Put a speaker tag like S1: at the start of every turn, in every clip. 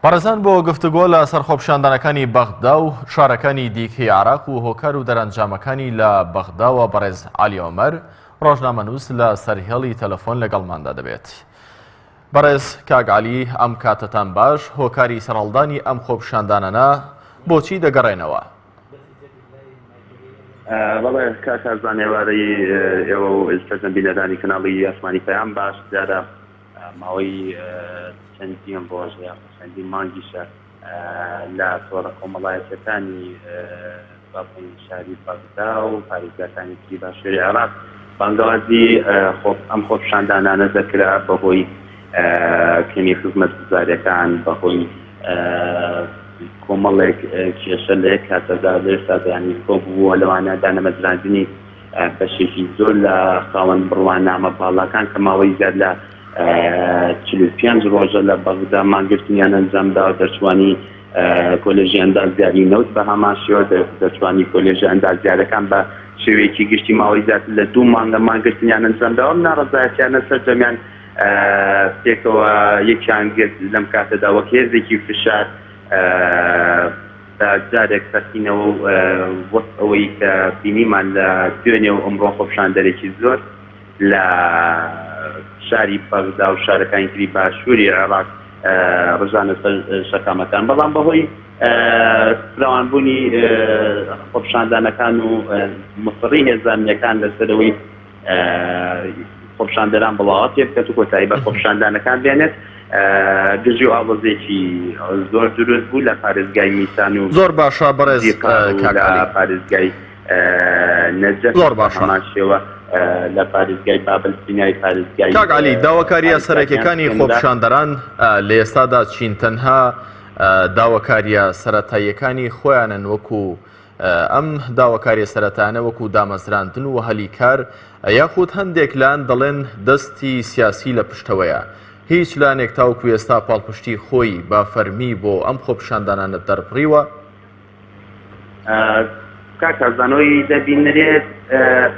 S1: پارێزان بۆ گفتوگۆ لە سەرخۆپشاندانەکانی بەغدا و شارەکانی دیکەی عراق و هۆکار و دەرەنجامەکانی لە بەغداوە بەڕێز عەلی عومەر ڕۆژنامەنووس لە سەرهێڵی تەلەفۆن لەگەڵماندا دەبێت. بەڕێز کاک عەلی، ئەم کاتتان باش، هۆکاری سەرهەڵدانی ئەم خۆپشاندانانە بۆچی دەگەڕێنەوە؟
S2: بەڵێ کاک ئەرزان ئێوارەی ئێوە و ئێستاژن بینەرانی کەناڵی ئاسمانی پەیام باش، دیارە ماوەی چەندین ڕۆژ یا چەندین مانگیشە لە تۆڕە کۆمەڵایەتەکانی شاری بەغدا و پارێزگاکانی تری باشووری عێراق بانگەوازی ئەم خۆپشاندانانە دەکرا بەهۆی کەمی خزمەتگوزاریەکان، بەهۆی کۆمەڵێک کێشە لە یەک کاتەدا لێسادانی کۆبووە لەوانە دانەمەزراندنی بەشێکی زۆر لە خاوەن بڕوان نامە باڵاکان کە ماوەی زیاد لە 45 ڕۆژە لە بەغدا مانگرتنیان ئەنجامدا و دەتوانی کۆلێژی ئەندازیاری نەوت بە هەمان شێوە دەتوانی کۆلێژە ئەندازیارەکان بە شێوەیەکی گشتی ماوەی زیاد لە 2 مانگە مانگرتنیان ئەنجامداوە. ناڕەزایەتیانە سەرجەمیان پێکەوە یەکیان گرت لەم کاتەدا وەک هێزێکی فشار جارێک سەرکینەوە وەک ئەوەی کە بینیمان لە دوێنێ و ئەمڕۆ خۆپشاندەرێکی زۆر لە شاری بەغدا و شارەکانی تری باشووری عێراق ڕژانە شەقامەکان، بەڵام بەهۆی فراوانبوونی خۆپشاندانەکان و مفڕی هێزانیەکان لەسەرەوەی خۆپشاندەران بڵاوات پێبکەت و کۆتایی بە خۆپشاندانەکان بێنێت، گژی و ئاڵۆزێکی زۆر دروست بوو لە پارێزگای میسان و
S1: زۆر باشە بەڕێز
S2: لە پارێزگای نەجەف
S1: زۆر باشە
S2: هەمان شێوە لە پارێزگای بابل سینای پارێزگای
S1: کاک عەلی، داواکاریە سەرەکیەکانی خۆپشاندەران لە ئێستادا چین تەنها داواکاریە سەرەتاییەکانی خۆیانن وەکو ئەم داواکاریە سەرەتایانە وەکو دامەزراندن و هەلیکار، یاخود هەندێک لایەن دەڵێن دەستی سیاسی لە پشتەوەیە. هیچ لایەنێک تاوەکو ئێستا پاڵپشتی خۆی با فەرمی بۆ ئەم خۆپشاندانانە دەربڕیوە؟
S2: کاک ئەرزانەوەی دەبینرێت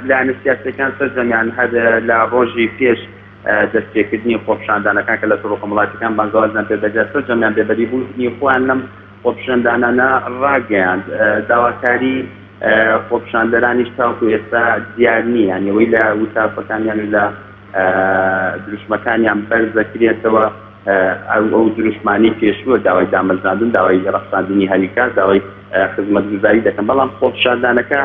S2: لایەنە سیاسیەکان سەرجەمیان هەر لە ڕۆژی پێش دەستپێکردنی خۆپشاندانەکان کە لە تۆڕە کۆمەڵایەتەکان بانگەوازیان پێدەگات سەرجەمیان بێبەریبوونی خۆیان لەم خۆپشاندانانە ڕاگەیاند. داواکاری خۆپشاندەرانیش تاوەکو ئێستا دیار نییە، یانەوەی لە وتارپەکانیان لە دروشمەکانیان بەرز دەکرێتەوە ئەو دروشمانی پێشووە داوای دامەزراندن، داوای ڕەخساندنی هەلیکار، داوای خزمەتگوزاری دەکەن، بەڵام خۆپشاندانەکە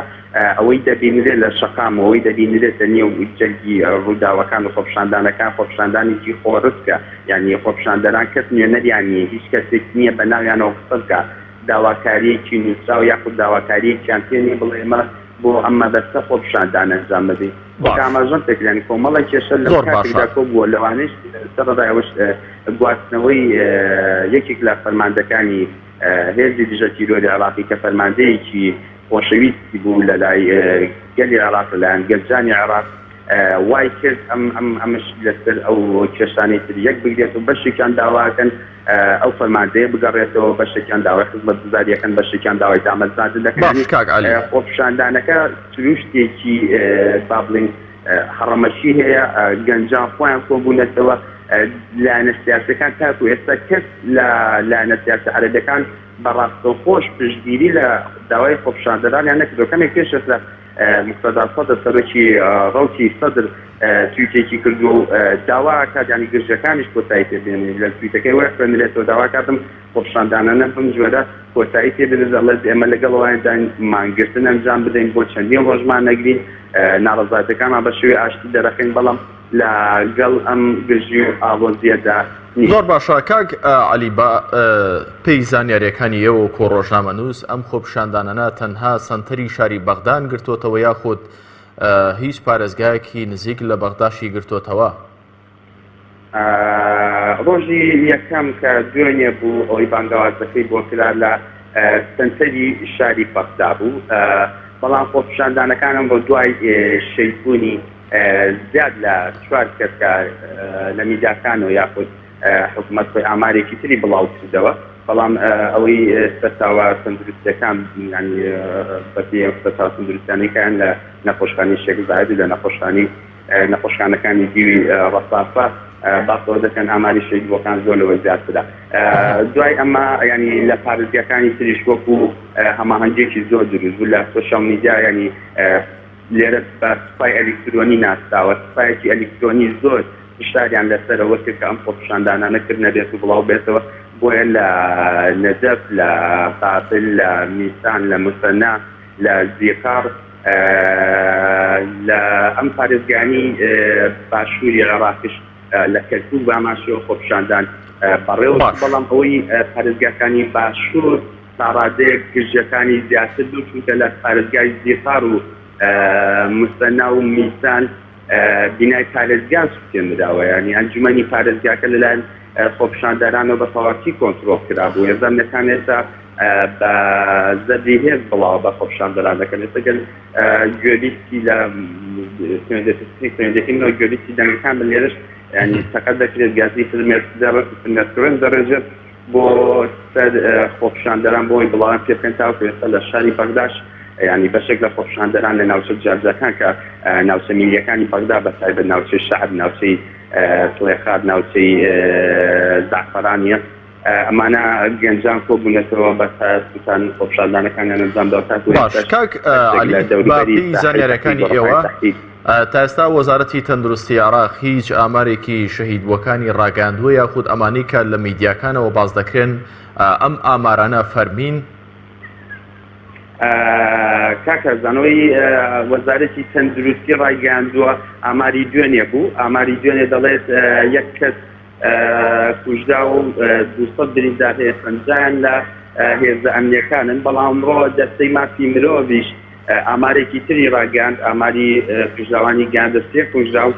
S2: ئەوەی دەبینرێت لە شەقام ئەوەی دەبینرێتە نێو جەرگی ڕووداوەکان و خۆپشاندانەکان خۆپشاندانێکی خۆڕستکە، یعنی خۆپشاندەران کەس نوێنەریان نییە، هیچ کەسێک نییە بە ناویانەوە قسە بکات، داواکاریەکی نووسراو یاخود داواکاریەکیان پێ نییە بڵێ ئێمە بۆ ئەمە دەستە خۆپشاندان ئەنجام بدەین. ئاماژەم پێکرانی کۆمەڵی کێشە لە کاتێکدا کۆبووە، لەوانەیە سەرڕای گواستنەوەی یەکێک لە فەرماندەکانی هێزی دژە تیرۆری عێراقی کە فەرماندەیەکی خۆشەویستی بوو لە لای گەلی عێراق لەلایەن گەلجانی عێراق وای کرد ئەمەش لەسەر ئەو کێشانەی تر یەک بگرێت و بەشێکیان داواکەن ئەو فەرماندەیە بگەڕێتەوە، بەشێکیان داوای خزمەتگوزاریەکەن، بەشێکیان داوای دامەزراندن دەکەن. خۆپشاندانەکە شتێکی با بڵێن هەڕەمەشی هەیە، گەنجان خۆیان کۆبوونەتەوە لایەنە سیاسیەکان تاکو ئێستا کەس لە لایەنە سیاسی عەرەبیەکان بەڕاستەوخۆش پشتگیری لە داوای خۆپشاندەرانیان نەکردەوە. کەمێک پێش لە مقتەدا سەدر سەرۆکی ڕەوتی سەدر تویتێکی کردو و داوا کات ینی گرژەکانیش کۆتایی پێبێنێت، لە تویتەکەی وە خوێنرێتەوە داوا کاتم خۆپشاندانانە بم جۆرە کۆتایی پێبێنێت، دەڵێت ئێمە لەگەڵەوەیاندا مانگرتن ئەنجام بدەین بۆ چەندین ڕۆژمان نەگرین، ناڕەزایەتەکانمان بە شێوەی ئاشتی دەرەخین، بەڵام لەگەڵ ئەم گژی و ئاڵۆزیەدا
S1: زۆر باشە. کاک عەلی، بە پێی زانیاریەکانی ئێوە و کۆڕۆژنامەنووس ئەم خۆپشاندانانە تەنها سەنتەری شاری بەغدان گرتوتەوە یاخود هیچ پارێزگایەکی نزیک لە بەغداشی گرتوتەوە؟
S2: ڕۆژی یەکەم کە دوێنێ بوو ئەوەی بانگەوازەکەی بۆ کرا لە سەنتەری شاری بەغدا بوو، بەڵام خۆپشاندانەکانم بۆ دوای شەیبوونی زیاد لە 4 کەسکە لە میدیاکانەوە یاخود حکوومەت خۆی ئامارێکی تری بڵاو کردەوە، بەڵام ئەوەی سەرچاوە تەندروستیەکان بەپێ سەرچاو تەندروستیانەکان لە نەخۆشخانەی شێخ زایید و لە نەخۆشخانەکانی دیوی ڕەسافە باڵۆ دەکەن ئاماری شەیدبووەکان زۆر لەوە زیاترە. دوای ئەمە ینی لە پارێزگاکانی تریش وەکو هەماهەنگێکی زۆر دروست بوو لە سۆشیال میدیا ینی لێرە بە سوپای ئەلیکترۆنی ناسراوە، سوپایەکی ئەلیکترۆنی زۆر شاریان لەسەرەوە کرد کە ئەم خۆپیشاندانانە کرد نەبێت و بڵاو بێتەوە بۆیە لە نەجەف، لە بابل، لە میسان، لە موسەنا، لە زیقار، لە ئەم پارێزگانی باشووری عێراقیش لە کەرکووک باماشەوە خۆپیشاندان بەڕێوە. بەڵام ئەوەی پارێزگاکانی باشوور تا ڕادەیەک گرژەکانی زیاتر بوو، چونکە لە پارێزگای زیقار و موسەنا و میسان بینای پارێزگان سوتێنراوە، ینی ئەنجومەنی پارێزگاکە لەلایەن خۆپیشاندەرانەوە بە تەواوی کۆنتڕۆڵ کرابوو. ێزەمەکان ئێستا بە زەبی هێز بڵاو بە خۆپیشاندەران دەکەن. ئێستاگەن گوێبیستی لە خوێندەکەینەوە گوێبیستی دەنگەکان بە لێرەش ینی سەقەت دەکرێت گازی فرمێسکردن دەڕێژێت بۆ سەر خۆپیشاندەران بۆی بڵاوان پێ بکەن تاوەکو ئێستا لە شاری بەغداش ینی بەشێک لە خۆپیشاندەران لە ناوچە جارجەکان کە ناوچە میلیەکانی بەغدا بەتایبەت ناوچەی شەعب، ناوچەی سڵێخات، ناوچەی زعفەرانیە، ئەمانە گەنجان کۆبوونەتەوە بە سوتان خۆپیشاندانەکانیان ئەنجامداوە.
S1: باش کاک عەلی، باقی زانیاریەکانی ئێوە تا ئێستا وەزارەتی تەندروستی عێراق هیچ ئامارێکی شەهیدبووەکانی ڕاگەاندووە یاخود ئەمانەی کە لە میدیاکانەوە باز دەکرێن ئەم ئامارانە فەرمین؟
S2: کاکە زانەوەی وەزارەتی تەندروستی ڕایگەاندووە ئاماری دوێنێ بوو. ئاماری دوێنێ دەڵێت یەک کەس کوژدا و 200 بریندار هەیە، 50 لە هێزە ئەمنیەکانن. بەڵام ئەمڕۆ دەستەی مافی مرۆڤیش ئامارێکی تری ڕاگەاند، ئاماری کوژداوانی گەاندە 3 کوژدا و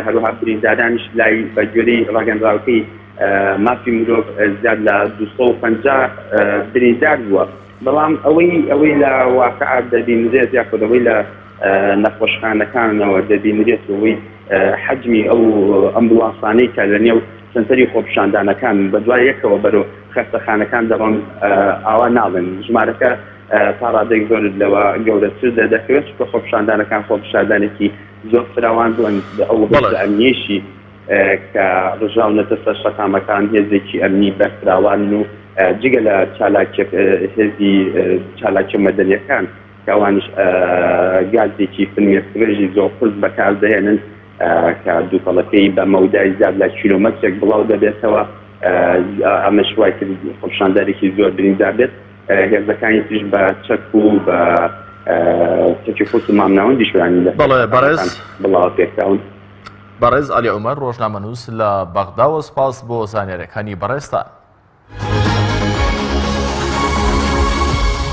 S2: هەروەها بریندارانیش لای بە گوێرەی ڕاگەاندراوەکەی مافی مرۆڤ زیاد لە 250 بریندار بووە. بەڵام ئەوەی لە واقعات دەبینرێت یاخودەوەی لە نەخۆشخانەکانەوە دەبینرێت ئەوەی حەجمی ئەو ئەمبولانسانەی کە لە نێو سنتەری خۆپیشاندانەکان بە دوای یەکەوە بەرەو خەستەخانەکان دەڕۆن ئاوا ناڵێن. ژمارەکە تا ڕادێک زۆر لەوە گەورەتر دەکەوێت چونکە خۆپیشاندانەکان خۆپیشاندانێکی زۆر فراوان بوون. ئەو ئەمنیەشی کە ڕژاونەتە سەر شەقامەکان هێزێکی ئەمنی بەفراوان و جگە لە هێزی چالاکی مەدەنیەکان کەوانش گازێکی فرمێسکرێژی زۆر قرس بەکاردەهێنن کە دووپەڵەکەی بە مەودای زیاد لە کیلۆمەترێک بڵاو دەبێتەوە. ئەمە شوای کرد خۆپیشاندارێکی زۆر بریندار بێت. هێزەکانی تریش بە چەک و بە چەکی خۆت و مامناوەندی شوێنی لە بڵاو پێکراون.
S1: بەڕێز عەلی عومەر ڕۆژنامەنووس لە بەغدا و سپاس بۆ زانیاریەکانی بەڕێستان.